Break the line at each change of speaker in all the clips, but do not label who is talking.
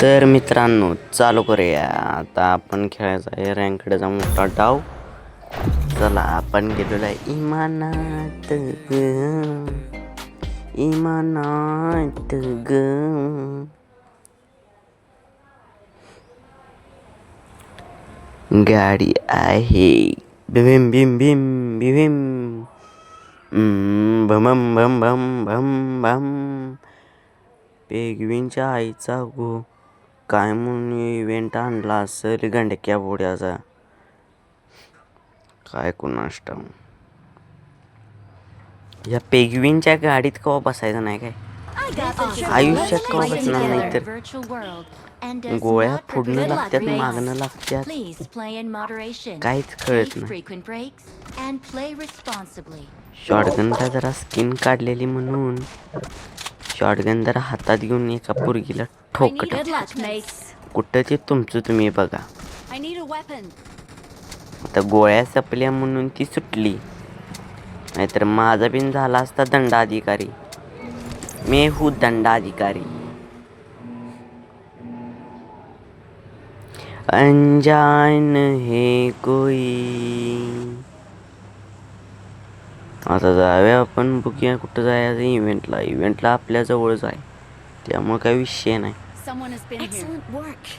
तर मित्रांनो चालू करूया. आता आपण खेळायचा आहे रँकडेचा मोठा डाव. चला आपण गेलेलो आहे इमानात ग, इमानात ग. गाडी आहे बिम बिम बिम बिम भम भम भम भम भम. पेगवींच्या आईचा गो काय म्हणून इव्हेंट आणला असेल गंडक्या बोड्याचा, काय कुणास ठाऊक. या पेगवींच्या गाडीत कवा बसायचं नाही काय, आयुष्यात कवा बसणार नाही तर गोळ्या फोडणं लागतात, मागणं लागतात, काहीच कळत नाही. शॉटगनला जरा स्किन काढलेली म्हणून शॉटगन जरा हातात घेऊन एका पोरगीला ठोकट. कुठं ते तुमचं तुम्ही बघा. आता गोळ्या सपल्या म्हणून ती सुटली, नाहीतर माझा बिन झाला असता दंडाधिकारी. मैं हूँ दंडाधिकारी. अनजान है कोई. आता जाऊया आपण, बघूया कुठं जायचं इव्हेंटला. इव्हेंटला आपल्या जवळच आहे त्यामुळे काही विषय नाही.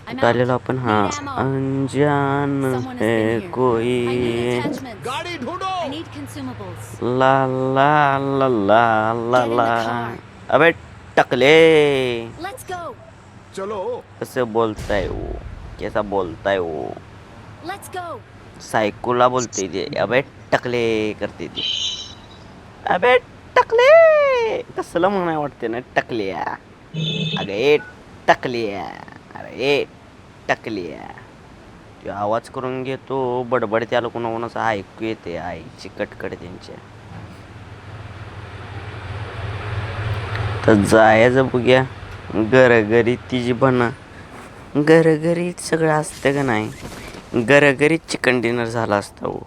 कुठं आलेलो आपण, हा अनजान है कोई. ला ला ला ला ला ला. अबे टकले कसं बोलताय वो, कैसा बोलताय वो. सायकोला बोलते ते, अबे टकले करते ते. अबे टकले कसलं म्हणाय वाटते ना, टकलिया. अरे टकलिया, अरे टकलिया. ते आवाज करून घेतो बडबड, त्याला कोणाचं ऐकू येते, आईची कटकट त्यांच्या. तर जायचं बघूया घरोघरी तिची बना. घरोघरीत सगळं असतं का नाही, घरोघरीत चिकन डिनर झाला असतं हो.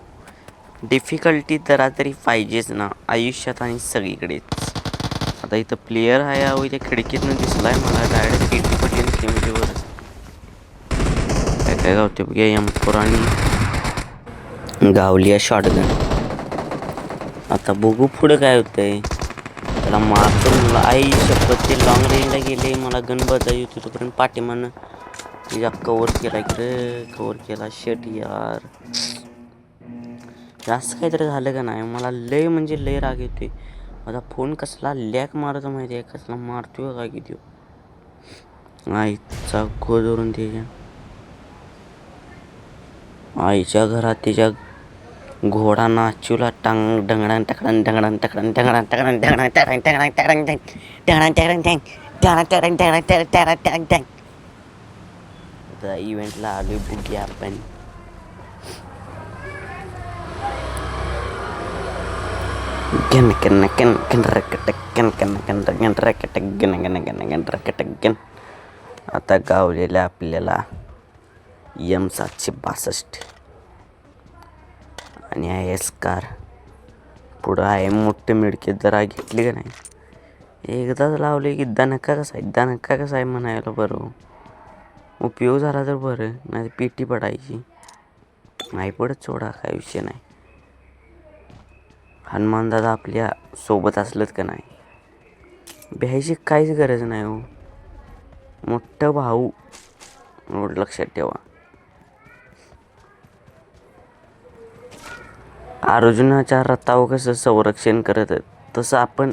डिफिकल्टी जरा तरी पाहिजेच ना आयुष्यात आणि सगळीकडेच. आता इथं प्लेयर आहे, अहो इथे खिडकीतनं दिसलाय मला डायरेक्ट 80% किमतीवर. काय काय गावते बघूया. M4 आणि गावली शॉटगन. आता बघू पुढं काय होतंय. त्याला मारतो मला, आई शपथ. ते लॉंग रेंजला गेले, मला गन बजाई होती तोपर्यंत पाठीमानं तिच्या कवर केला की रे, कवर केला. शेट यार, जास्त काहीतरी झालं का नाही. मला लय म्हणजे लय राग येते. माझा फोन कसला लॅक मारतो माहिती आहे, कसला मारतोय का किती. आईचा गोदरून त्याच्या आईच्या घरात तिच्या घोडा नाचूला टांग डंगडांग टकडांग डंगडांग टकडांग टंगडांग टकडांग टंगडांग टकडांग टंगडांग टकडांग टंगडांग टकडांग टंग टंगडांग टकडांग टकडांग टंग टंग. आता इव्हेंटला आलोय, बघूया आपण. गन गन गन गन रकटक गन गन गन गन रकटक गन गन गन गन रकटक गन. आता गावलेल्या आपल्याला M762 आणि आहे स्कार. पुढं आहे मोठे मिडके, जरा घेतली का नाही. एकदाच लावले की दणका कसा आहे, दणका कसा आहे म्हणायला बरं. उपयोग झाला तर बरं, नाही पेटी पडायची. नाही पडत सोडा, काय विषय नाही. हनुमान दादा आपल्या सोबत असलंच का नाही, भ्यायची काहीच गरज नाही हो. मोठं भाऊ एवढं लक्षात ठेवा. अर्जुनाच्या रथावर कसं संरक्षण करत तसं आपण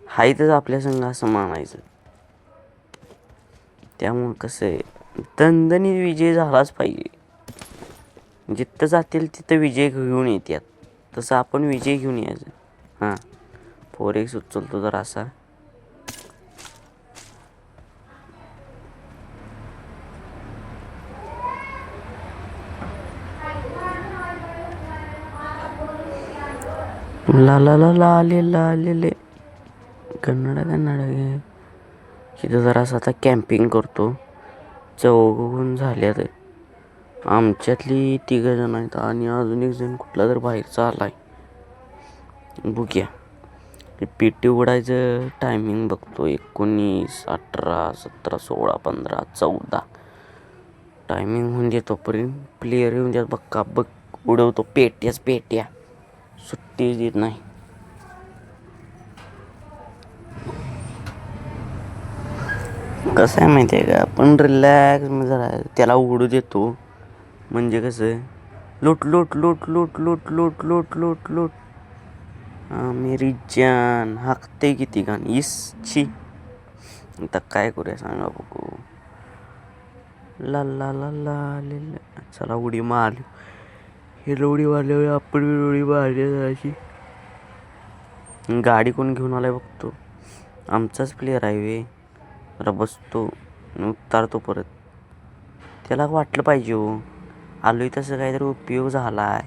हायतच आपल्या संघ असं मानायचं. त्यामुळं कसं आहे, दणदणीत विजय झालाच पाहिजे. जिथं जातील तिथं विजय घेऊन येतात, तसं आपण विजय घेऊन यायचं. हां 4x उचलतो जर असा. ला ला ला ला आलेले कन्नड तिथं जरासं आता कॅम्पिंग करतो. चौघून झाल्यात, आमच्यातली 3 जण आहेत आणि अजून एक जण कुठला तर बाहेरचा आलाय. बघूया ते पेटी उघडायचं टायमिंग बघतो 19, 18, 17, 16, 15, 14 टायमिंग होऊन देतो तोपर्यंत प्लेयर येऊन द्या बघा बघ उडवतो पेट्या सुट्टी देत नाही. कसं आहे माहिती आहे का आपण रिलॅक्स जरा त्याला उडू देतो म्हणजे कसं लूट लूट लूट लूट लूट लूट लूट लूट लूट मेरी जान हाकते किती गाणी इसची. आता काय करूया सांगा बघू. ला ला ला ला चला उडी मारली हे उडी मारल्यावर आपण उडी मारली जराशी. गाडी कोण घेऊन आलाय बघतो आमचाच प्लेयर आहे वे. जरा बसतो उतारतो परत त्याला वाटलं पाहिजे हो आलोय तसं काहीतरी उपयोग झालाय.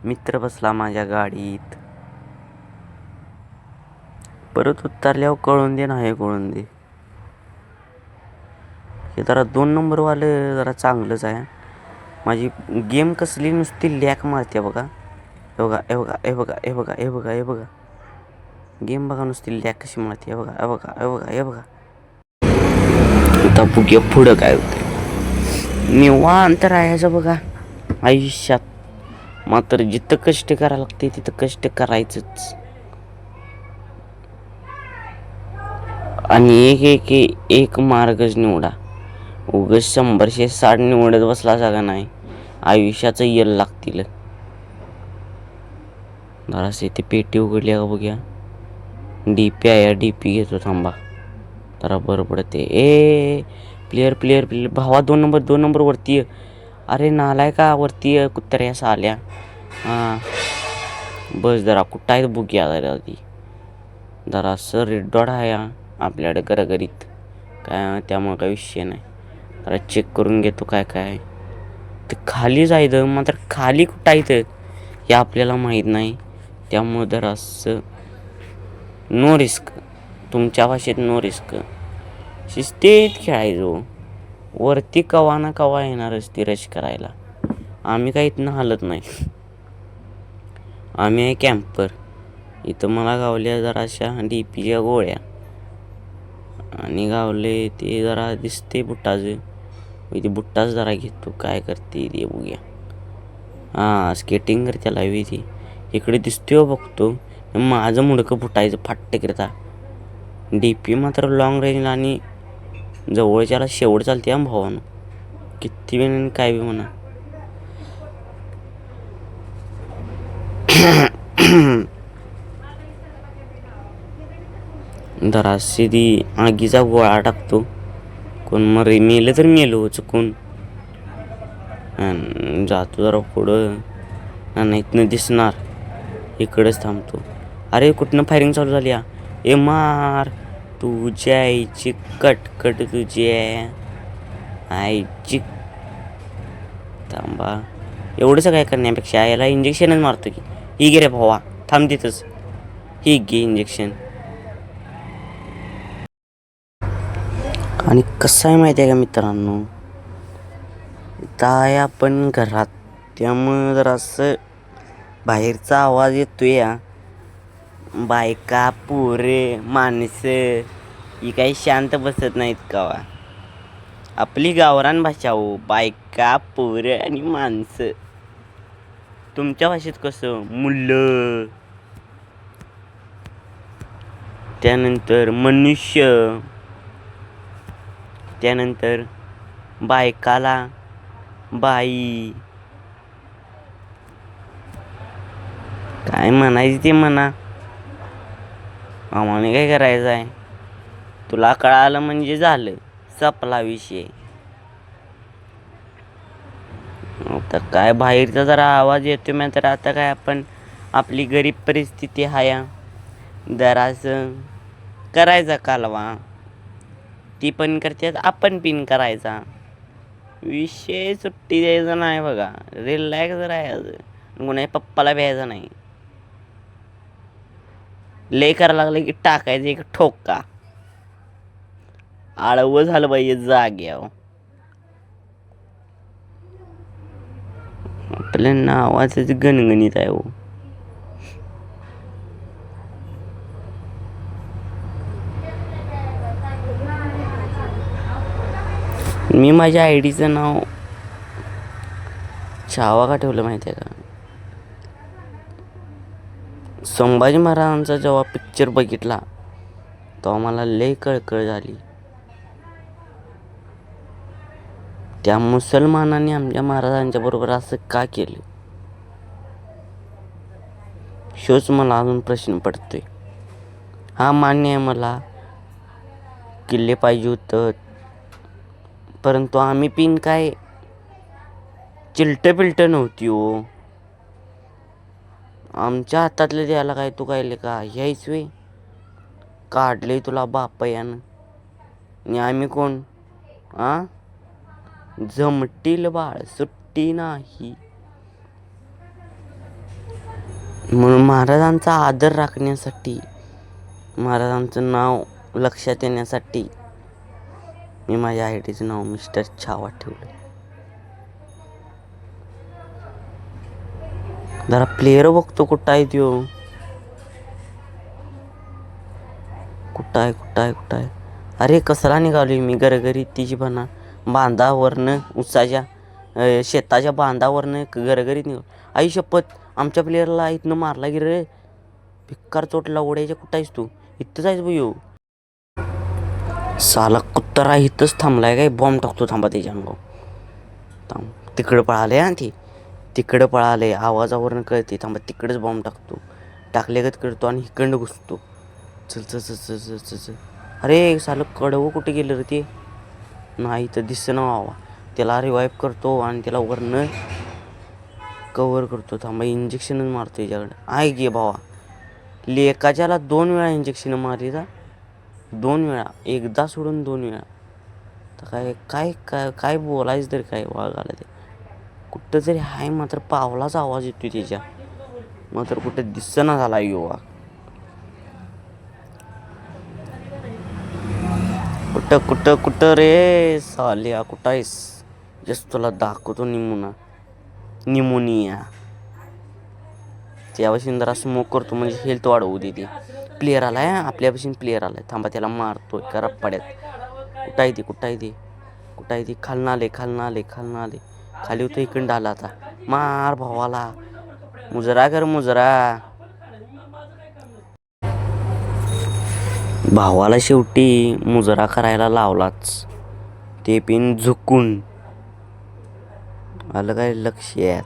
मित्र बसला माझ्या गाडीत परत उतरल्यावर कळून दे नाही कळून दे. हे जरा 2 नंबरवालं जरा चांगलंच आहे. माझी गेम कसली नुसती लॅक मारते बघा. हे बघा हे बघा हे बघा हे बघा हे बघा हे बघा गेम बघा नुसती लॅक कशी मारते. हे बघा हे बघा हे बघा हे बघा. आता बघूया पुढं काय होतं. निवांत राहायचं बघा आयुष्यात. मात्र जिथं कष्ट करायला लागते तिथं कष्ट करायचंच. आणि एक मार्गच निवडा. उगाच 100-160 निवडत बसला सगळा नाही आयुष्याचं यल लागतील. जरासे ते पेटी उघडली का बघूया. डीपी आहे डीपी घेतो थांबा जरा बरं पडते. प्लेयर प्लेयर प्लेयर भावा 2 नंबर वरती. अरे नालाय का वरती कुत्र्या साल्या. हां बस जरा कुठं आहे बघूया जरा ती. जरा असं रेड डॉट आहे आपल्याकडे गरगरीत काय त्यामुळे काही विषय नाही. जरा चेक करून घेतो काय काय ते खाली जायचं मात्र खाली कुठं आहे हे आपल्याला माहीत नाही. त्यामुळं जरा असं नो रिस्क तुमच्या भाषेत नो रिस्क शिस्तीत खेळायचो. वरती कवा ना कवा येणारच ती रश करायला. आम्ही काही इथनं हालत नाही. आम्ही आहे कॅम्पर. इथं मला गावल्या जरा अशा डीपीच्या गोळ्या आणि गावले ते जरा दिसते बुट्टाचं. ते बुट्टाच जरा घेतो काय करते ते बघूया. हां स्केटिंग करते त्याला हवी ती इकडे दिसतो बघतो. माझं मुडकं फुटायचं फाट्टे करता. डीपी मात्र लॉंग रेंज आणि जवळच्याला शेवट चालते हा भावानं किती वेळ काय बी म्हणा. जराशी ती आगीचा गोळा टाकतो. कोण मरे मेलं तर मेलो चुकून. जातो जरा पुढं नाही इथनं दिसणार इकडंच थांबतो. अरे कुठनं फायरिंग चालू झाली ए मार तुझ्या आईची कटकट तुझी आईची. थांबा एवढंच काय करण्यापेक्षा याला इंजेक्शनच मारतो की. ही गे रे भावा थांब तिथंच ही घे इंजेक्शन. आणि कसं आहे माहिती आहे का मित्रांनो इथं आहे आपण घरात त्यामुळं जरा असं बाहेरचा आवाज येतो या. बायका पोरे माणसं ही काही शांत बसत नाहीत कावा. आपली गावरान भाषा हो बायका पोरं आणि माणसं. तुमच्या भाषेत कसं मुलं त्यानंतर मनुष्य त्यानंतर बायकाला बाई काय म्हणायचं ते म्हणा. आम्हाला काय करायचं आहे. तुला कळालं म्हणजे झालं संपला विषय. आता काय बाहेरचा जरा आवाज येतो मात्र आता काय आपण आपली गरीब परिस्थिती आहे जरासं करायचा कालवा. ती पण करतात आपण पिन करायचा. विषय सुट्टी द्यायचा नाही बघा. रिलॅक्स राहायचं कोणा पप्पाला भ्यायचं नाही. लय करायला लागलं की टाकायचं एक ठोका. आळवं झालं पाहिजे जाग्यावर. आपल्या नावाचंच गणगणित आहे हो. मी माझ्या आय डीचं नाव छावा का ठेवलं माहिती आहे का? संभाजी महाराजांचा जेव्हा पिक्चर बघितला तेव्हा मला लय कळकळ झाली. त्या मुसलमानाने आमच्या महाराजांच्या बरोबर असं का केलं? शोच मला अजून प्रश्न पडतोय. हा मान्य आहे मला किल्ले पाहिजे होतं, परंतु आम्ही पिन काय चिलटं पिलटं नव्हती हो. आमच्या हातातले द्यायला काय तू काय का ह्याच वे काढले तुला बापयानं. आणि आम्ही कोण? जमतील बाळ सुट्टी नाही. म्हणून महाराजांचा आदर राखण्यासाठी, महाराजांचं नाव लक्षात येण्यासाठी मी माझ्या आय डीचं नाव मिस्टर छावा ठेवलं. जरा प्लेयर बघतो कुठं आहे त्यो. कुठं आहे? अरे कसला निघालोय मी घरघरी तिची म्हणा बांधावरनं उसाच्या शेताच्या बांधावरनं घरघरीत निघालो. आई शपथ आमच्या प्लेयरला इथनं मारला की रे. भिक्कार चोटला ओढ्याच्या. कुठं आहेस तू? इथंच आहेस भाऊ. साला कुत्रा इथंच थांबलाय काय? बॉम्ब टाकतो थांबा त्याच्या अंगावर. थांब तिकडं पळाले हा ती. तिकडं पळाले आवाजावरनं कळते. थांबा तिकडंच बॉम्ब टाकतो. टाकलेगत करतो आणि इकडं घुसतो. चल. अरे सालं कडवं कुठे गेलं रे ते? नाही तर दिसेना व्हावा. त्याला रिवाईव्ह करतो आणि त्याला वरनं कव्हर करतो. थांबा इंजेक्शनच मारतो त्याच्याकडे. आहे गे भावा. लेकाच्याला 2 वेळा इंजेक्शन मारली का? 2 वेळा. एकदा सोडून 2 वेळा. तर काय बोलायचं तरी काय वागायला ते. कुठं तरी आहे मात्र पावलाचा आवाज येतोय त्याच्या. मात्र कुठं दिसेना झाला युवा. कुठं रे साल्या कुठं आहेस? जस्ट तुला दाखवतो निमोनिया. त्यापासून जरा स्मोक करतो म्हणजे हेल्थ वाढवू दे ते. प्लेयर आलाय आपल्यापासून प्लेयर आलाय. थांबा त्याला मारतोय करा पड्यात. कुठं आहे ते? खालनं आले. खाली होतं इकडं आला आता. मार भावाला. मुजरा कर मुजरा. भावाला शेवटी मुजरा करायला लावलाच. ते पिन झुकून. आलं काय लक्षात?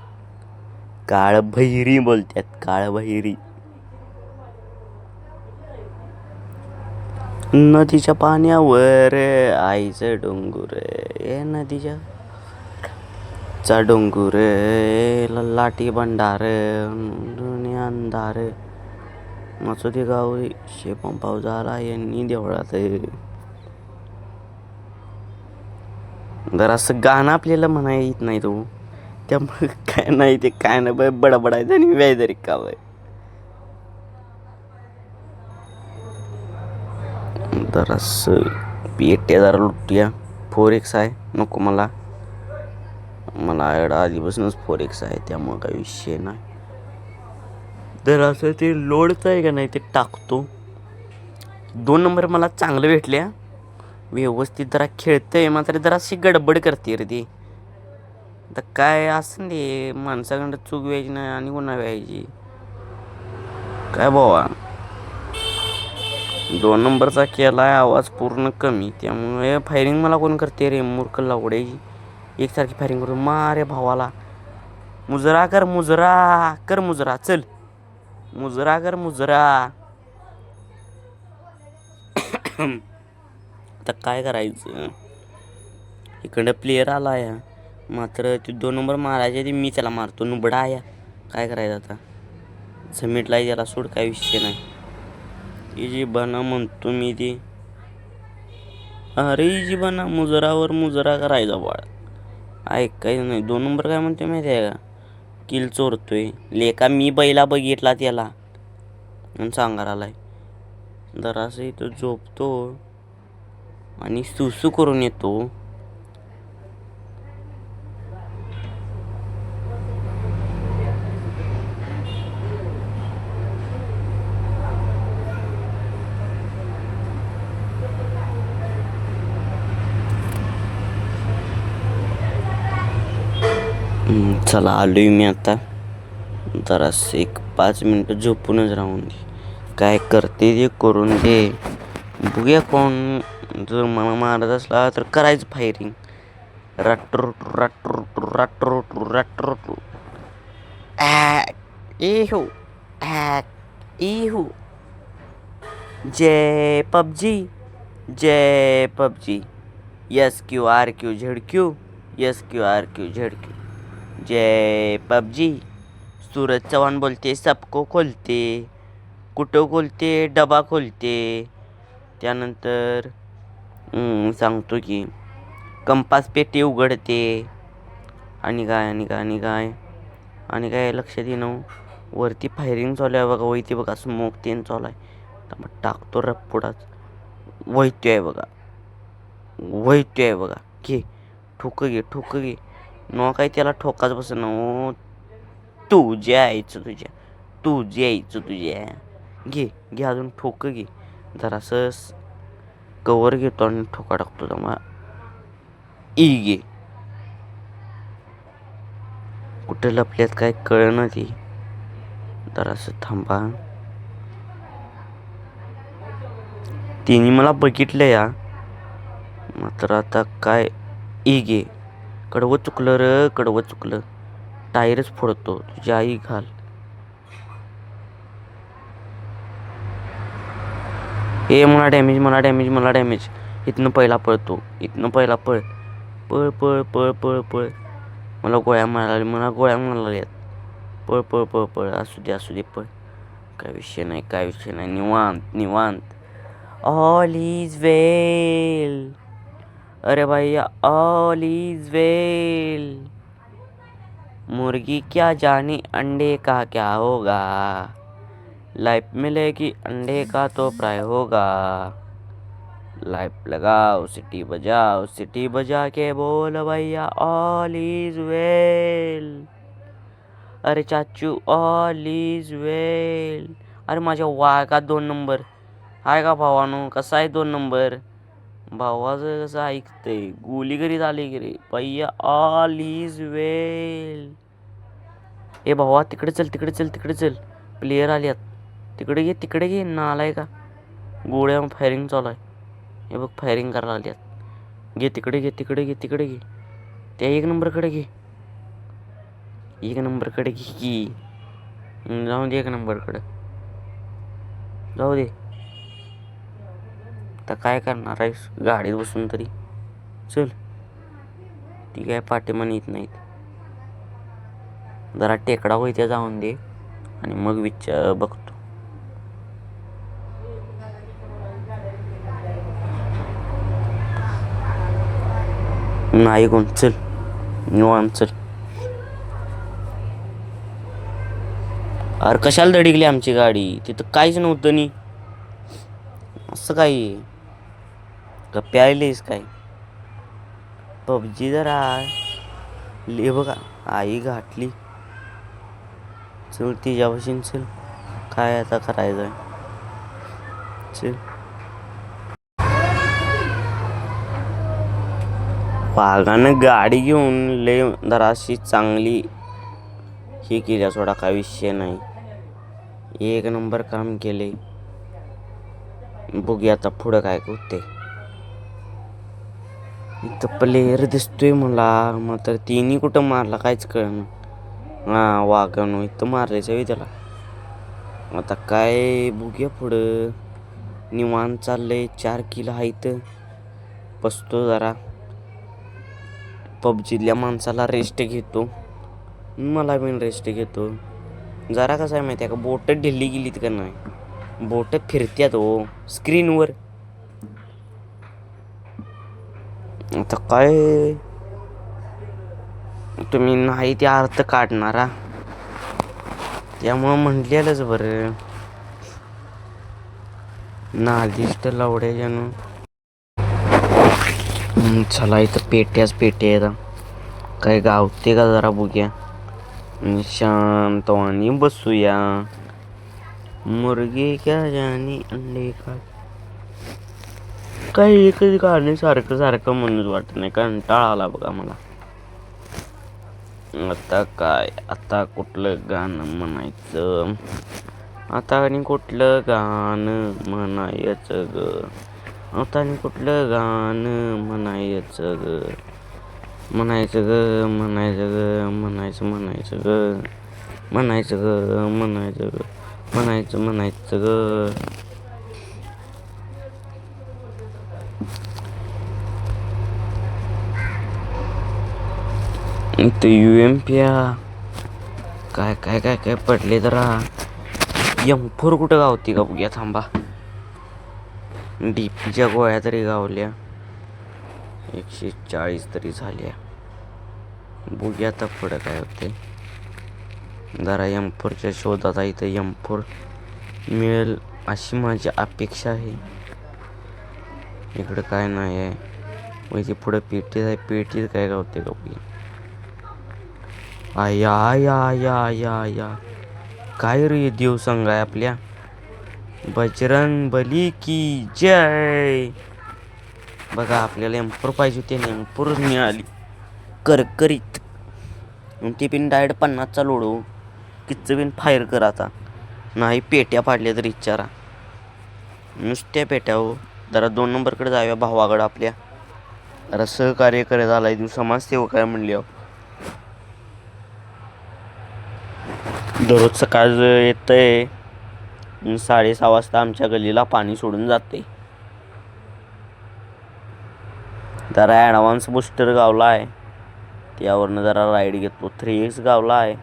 काळभैरी बोलतात. काळभैरी. नदीच्या पाण्यावर आईचं डोंगर. नदीच्या डोंगर लाटी भंडार अंधार मसुदी गाव शेपंपाव झाला यांनी देवळात. जरा असं गाणं आपल्याला म्हणायला येत नाही तो. त्यामुळे काय नाही बडबडायचं आणि व्यायदरी कावाय. जरासं पेट्या जरा लुटूया. 4x आहे नको मला आधीपासूनच 4x आहे त्यामुळे काही विषय नाही. तर असं ते लोडचं आहे का नाही ते टाकतो. 2 नंबर मला चांगलं भेटल्या. व्यवस्थित जरा खेळतंय मात्र जराशी गडबड करते रे ती. तर काय असं दे माणसाकडं चूक व्हायची नाही आणि गुन्हा व्हायची काय भावा. 2 नंबरचा केलाय आवाज पूर्ण कमी त्यामुळे फायरिंग मला कोण करते रे मूर्ख लावड्याची. एकसारखी फायरिंग करतो. मारे भावाला. मुजरा कर मुजरा चल. मुजरा कर मुजरा. आता काय करायचं? इकडं प्लेयर आला या मात्र ते 2 नंबर मारायचे ते मी त्याला मारतो. नुबडा या काय करायचं आता? समिटला त्याला सोड काय विषय नाही. इजी बना म्हणतो मी ती. अरे इजी बना मुजरावर मुजरा करायचा बाळ. ऐकायचं नाही. 2 नंबर काय म्हणते माहिती आहे का? किल चोरतोय. लेका मी बैला बघितला त्याला आणि सांगायला आलाय. जरासं इथं झोपतो आणि सुसू करून येतो. चला आलोय मी आता. जरास एक 5 मिनटं झोपूनच राहून दे. काय करते ते करून दे. बघूया कोण जर मला मारत असला तर करायचं फायरिंग. राट्रो राट्रो राट्रो राट्रो इहू इहू. जय पबजी, जय पबजी. SQRQZQ, SQRQZQ. जय पबजी. सूरज चव्हाण बोलते, सबको खोलते. कुठं खोलते? डबा खोलते. त्यानंतर सांगतो की कंपास पेटी उघडते. आणि काय लक्षात येईना. वरती फायरिंग चालू आहे बघा. वैती बघा, स्मोक तेन चालू आहे. टाकतो रप्पुडाच. वैत्योय बघा. घे ठोक घे. न काय त्याला ठोकाच बसन. तुझ्या घे अजून ठोक घे. जरासं कवर घेतो आणि ठोका टाकतो. त्यामुळे घे. कुठे लपल्यात काय कळना ती. जरासं थांबा. तिने मला बघितलं या. मात्र आता काय घे. कडवं चुकलं. टायरच फोडतो. तुझी आई घाल. मला डॅमेज. इथनं पहिला पळतो. पळ. मला गोळ्या मारायला. पळ. असू दे पळ. काय विषय नाही. निवांत. ऑल इज वेल. अरे भैया ऑल इज वेल. मुर्गी क्या जाने अंडे का क्या होगा. लाइफ मिलेगी अंडे का तो फ्राई होगा. लाइफ लगाओ सिटी बजा के बोल भैया ऑल इज वेल. अरे चाचू ऑल इज वेल. अरे माझ्या वाघात 2 नंबर आहे का भावानो? कसा आहे 2 नंबर? भावाचं कसं ऐकतंय. गोली घरी झाली की रे. भैया ऑल इज वेल. ए भावा तिकडे चल. प्लेयर आल्यात. तिकडे घे नालाय का. गोळ्या फायरिंग चालू आहे. हे बघ फायरिंग करायला आल्यात. घे तिकडे घे. त्या 1 नंबरकडे घे. 1 नंबरकडे घे की. जाऊ दे 1 नंबरकडे. जाऊ दे. आता काय करणार आहेस गाडीत बसून तरी. चल. ती काय पाठीमाने येत नाहीत. जरा टेकडा होईत्या जाऊन दे आणि मग बघतो. नाही कोण. चल निवांत चल. अरे कशाला धडकली आमची गाडी? तिथं काहीच नव्हतं नी. असं काय का प्यायलेस काय? पबजी जरा ले बघा. आई घातली. चल तिच्यापासून चल. काय आता करायचं? चल. वाघानं गाडी घेऊन लय जराशी चांगली हे केल्या. सोडा काय विषय नाही. 1 नंबर काम केले. बघूया आता पुढं काय होते. इथं प्लेयर दिसतोय मला. मात्र तिन्ही कुठं मारला काहीच कळना. वाघानं इथं मारायचं त्याला. आता काय बघूया पुढं. निवांत चाललंय. 4 किल आहेत. बसतो जरा. पबजीतल्या माणसाला रेस्ट घेतो. मला पण रेस्ट घेतो. जरा कसं आहे माहिती आहे का. बोट ढिल्ली गेलीत का नाही. बोट फिरत्यात हो स्क्रीनवर. आता काय तुम्ही नाही ते अर्थ काढणारा. त्यामुळं म्हटलेलंच बरं. नादिष्ट लावड्याच्यानं. चला इथं पेट्या आता काय गावते का जरा बघूया. शांतवानी बसूया. मुर्गी क्या जानी अंडे का. काही एकच गाणे सारखं म्हणून वाटत नाही. कंटाळा आला बघा मला. आता काय, आता कुठलं गाणं म्हणायचं, आता आणि कुठलं गाणं म्हणायचं ग, आता आणि कुठलं गाणं म्हणायचं ग, म्हणायचं ग, म्हणायचं ग, म्हणायचं ग, म्हणायचं ग, म्हणायचं ग, म्हणायचं ग. ते UMP काय काय काय काय पडले जरा. M4 कुठं गावती का बघूया थांबा. DPच्या गोळ्या तरी गावल्या, 140 तरी झाल्या. बघूया आता पुढं काय होते. जरा M4च्या शोधात आहे. तर M4 मिळेल अशी माझी अपेक्षा आहे. इकडं काय नाही आहे. म्हणजे पुढं पेटीत आहे, पेटीत काय गावते का बघूया. आया आया आया आया आया, काय रे देव संघ आहे आपल्या. बजरंग बली की जय. बघा आपल्याला M4 पाहिजे होते, M4 मिळाली करकरीत. ती पिन डायरेक्ट 50चा लोडो किच्च बिन फायर कर. आता नाही पेट्या पाडल्या तर विचारा, नुसत्या पेट्या हो. जरा 2 नंबरकडे जाऊया भावाकडं आपल्या. जरा सहकार्य करत आलाय तू, समाजसेवक आहे म्हणली. दररोज सकाळ येतंय 6:30 वाजता आमच्या गल्लीला पाणी सोडून जाते. जरा ॲडव्हान्स बूस्टर गावला आहे, त्यावरनं जरा राईड घेतो. 3x गावला आहे,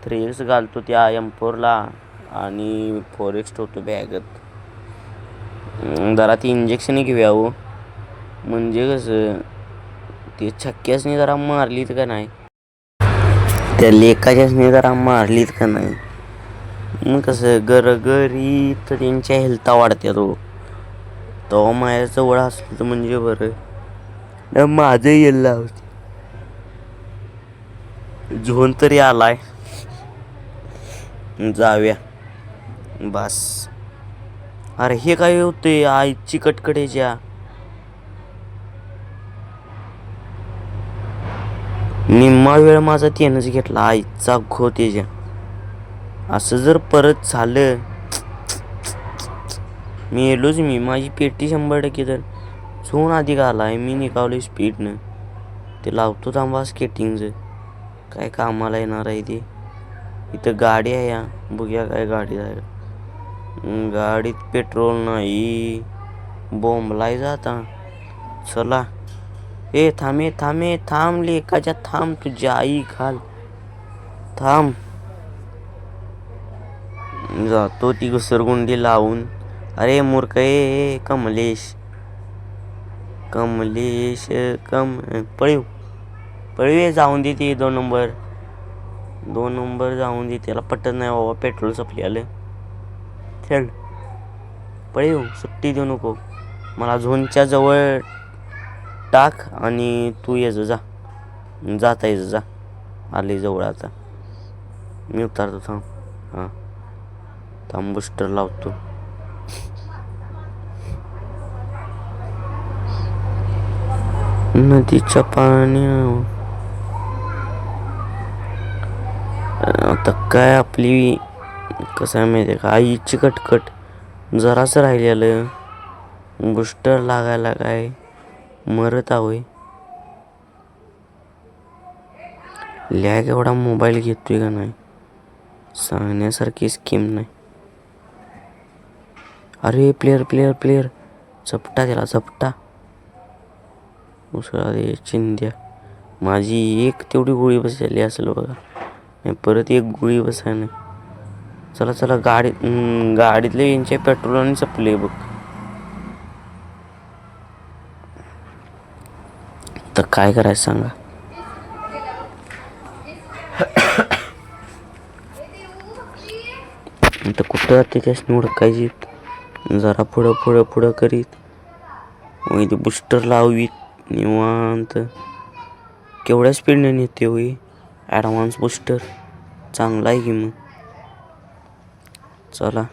3x घालतो त्या M4ला आणि 4x ठेवतो बॅगत. जरा ती इंजेक्शन घेऊया हो, म्हणजे कसं ते छक्क्यासनी जरा मारलीत का नाही, त्या लेकाच्यासनी जरा मारलीत का नाही, मग कसं घरी तर त्यांच्या हेल्था वाढत्यात हो. तो माझ्या जवळ असलं तर म्हणजे बरं, माझं येल्ला होती. झोन तरी आलाय, जाऊया बस. अरे हे काय होते आईची कटकडेच्या. निम्मा वेळ माझा त्यानंच घेतला आईचा घोतेच्या. असं जर परत झालं मी येलोच. माझी पेटी 100% तर झोन आधी आलाय. मी निघालोय स्पीडनं. ते लावतो थांबा स्केटिंगचं, काय कामाला येणार आहे ते. इथं गाडी आहे या, बघूया काय गाडी आहे. गाडीत पेट्रोल नाही, बोंबलाय जाता. चला ए थांब लेकाच्या, थांब तुझ्या आई घाल, थांब. जातो ती घसरगुंडी लावून. अरे मूर्ख ए कमलेश पळीव जाऊन दे ती 2 नंबर जाऊन दे. त्याला पटत नाही बाबा पेट्रोल संपलेलं. खेळ पळीव, सुट्टी देऊ नको मला. झोनच्या जवळ टाक आणि तू ये जा, जाता ये जा. आले जवळ आता मी उतारतो. थांब, हां थांब बूस्टर लावतो. नदीच्या पाण्यावर आता काय आपली कसं आहे माहिती आहे का, आईची कटकट. जरासं राहिलेलं बूस्टर लागायला काय मरत आहोय. लॅग एवढा मोबाईल घेतोय का नाही सांगण्यासारखी स्कीम नाही. अरे प्लेयर झपटा, त्याला झपटा. उसळा दे चिंध्या. माझी एक तेवढी गोळी बसलेली असेल बघा, परत एक गोळी बसाय नाही. चला गाडीतले यांचे पेट्रोल आणि संपले बघ. तर काय करायचं सांगा. तर कुठं जाते त्यासनी हुडकायची. जरा पुढं करीत मग ते बूस्टर लावीत निवांत. केवढ्या स्पीडने नेते होई ॲडव्हान्स बूस्टर, चांगला आहे की मग. चला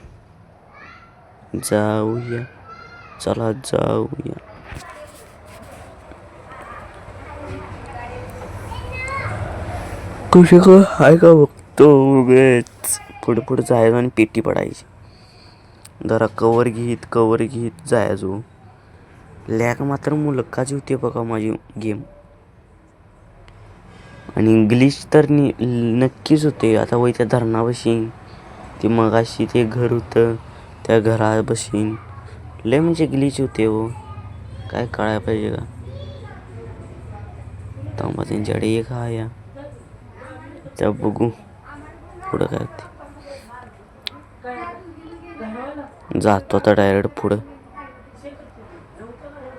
जाऊया. कशी का हाय का बघतो उगेच पुढे पुढे जायचं आणि पेटी पडायची. जरा कवर घेत जायचो. लॅग मात्र मुलकाची होती बघा माझी गेम. आणि इंग्लिश तर नक्कीच होते. आता वय त्या धरणापाशी ते मगाशी ते घर होतं त्या घरापाशी लय म्हणजे ग्लिच होते हो. काय कळायला पाहिजे का. तेव्हा त्यांच्याकडे एक हा या त्या बघू पुढं काय होते. जातो आता डायरेक्ट पुढं.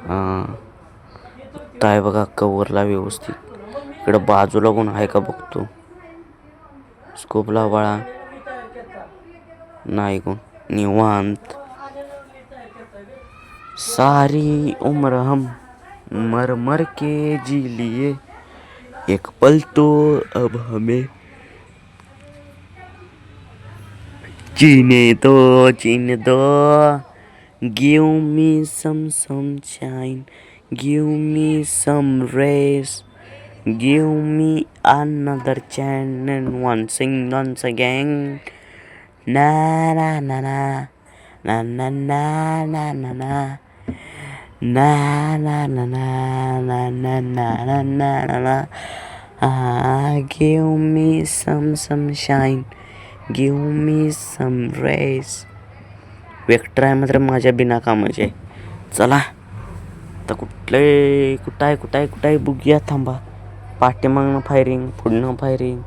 हां काय बघा कवरला व्यवस्थित. इकडं बाजूला कोण आहे का बघतो. स्कोपला बाळा नाही कोण. निवांत. सारी उम्र हम मर मर के जी लिए एक पल तो अब हमें जीने दो. Give me some sunshine, give me some rays, give me another chance and once again. Na na na na na na na na na na na na na na na na na na na na. Give me some sunshine, give me some rays. Vector आहे मात्र माझ्या बिना कामाचे. चला आता कुठं आहे बघूया. थांबा. पाठीमागनं फायरिंग पुढनं फायरिंग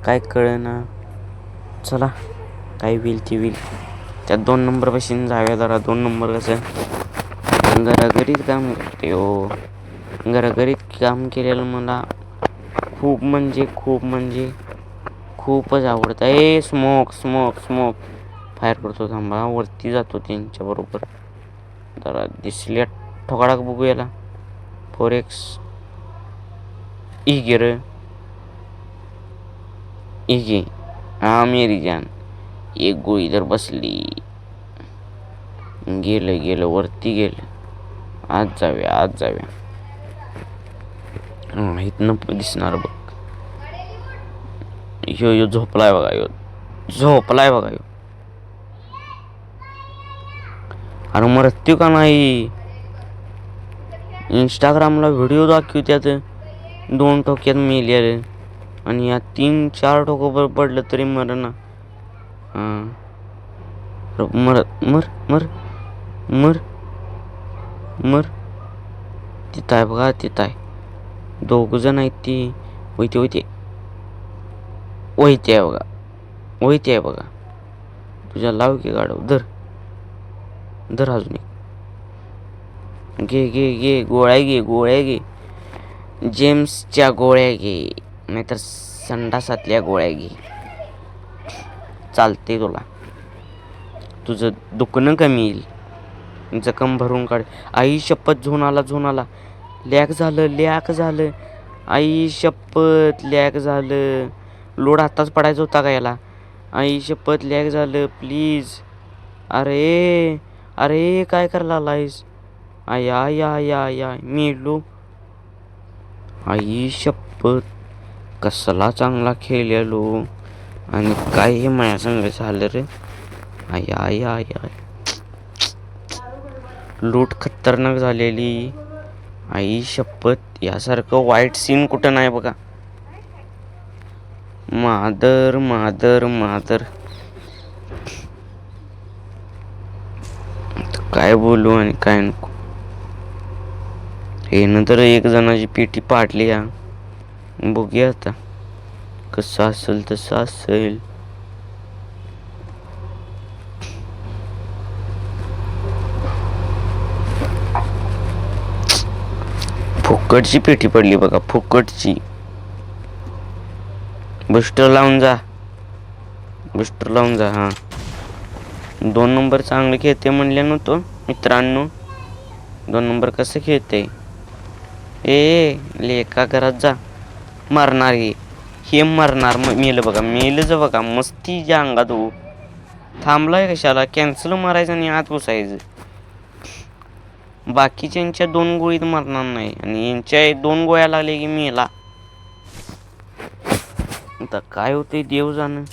काय कळना. चला काय होईल ते होईल. त्या 2 नंबरपासून जाऊया जरा. 2 नंबर कसं घराघरीत काम करते हो. घराघरीत काम केलेलं मला खूप म्हणजे खूपच आवडतं. स्मोक फायर करतो. थांबा वरती जातो त्यांच्याबरोबर. जरा दिसल्या ठोकाडा बघू याला. 4x गे रे गे. हा मेरी जान. एक गोळी तर बसली. गेलं वरती गेलं. आज जाऊया. इथनं दिसणार बघ. ह्यो झोपलाय बघा ह्यो. अरे मृत्यू का नाही. इंस्टाग्रामला व्हिडिओ दाखवत्यात 2 ठोक्यात मेल्याले आणि या 3-4 ठोकं पडलं तरी मरना. मर तिथं आहे बघा. तिथं आहे 2 जण आहेत. ती होईते आहे बघा. तुझ्या लाव की गाडव. धर अजून एक. घे गोळ्या घे. जेम्सच्या गोळ्या घे नाहीतर संडासातल्या गोळ्या घे. चालते तुला. तुझं दुखणं कमी येईल. जखम भरून काढ. आई शपथ झोन आला. लॅग झालं. आई शपथ लॅग झालं. लोड आताच पडायचा होता का याला. आई शपथ लॅग झालं प्लीज. अरे काय करायला आलायस. आया मेलो. आई शपथ कसला चांगला खेळलेलो आणि काय हे माझ्या संग झालं रे. आया लूट खतरनाक झालेली. आई शपथ यासारखं वाईट सीन कुठं नाही बघा. मादर काय बोलू आणि काय नको. हे नंतर 1 जणाची पेटी पाडली. बघूया आता कसं असेल तसं असेल. फुकटची पेटी पडली बघा. फुकटची. बुस्टर लावून जा. हा 2 नंबर चांगलं खेळते म्हणले नव्हतं मित्रांनो. 2 नंबर कसं खेळते. लेका घरात जा. मरणार हे मरणार. मेलच बघा. मस्ती ज्या अंगात हो. थांबलाय कशाला. कॅन्सल मारायचं आणि आत बसायचं. बाकीच्यांच्या 2 गोळीत मरणार नाही आणि यांच्या 2 गोळ्या लागल्या की मेला. आता काय होतंय देव जाणं.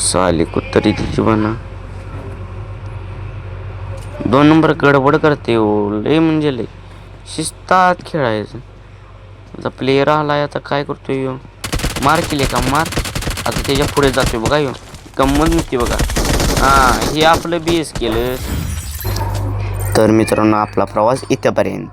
साली कुत्तरी तिची म्हणा 2 नंबर गडबड करते हो लय म्हणजे लय शिस्तात खेळायचं. आता प्लेयर आलाय आता काय करतोय ह्यो मार केले का मार. आता त्याच्या पुढे जातोय बघा ह्यो गंमत नसते बघा. हे आपलं BS केलं. तर मित्रांनो आपला प्रवास इथेपर्यंत.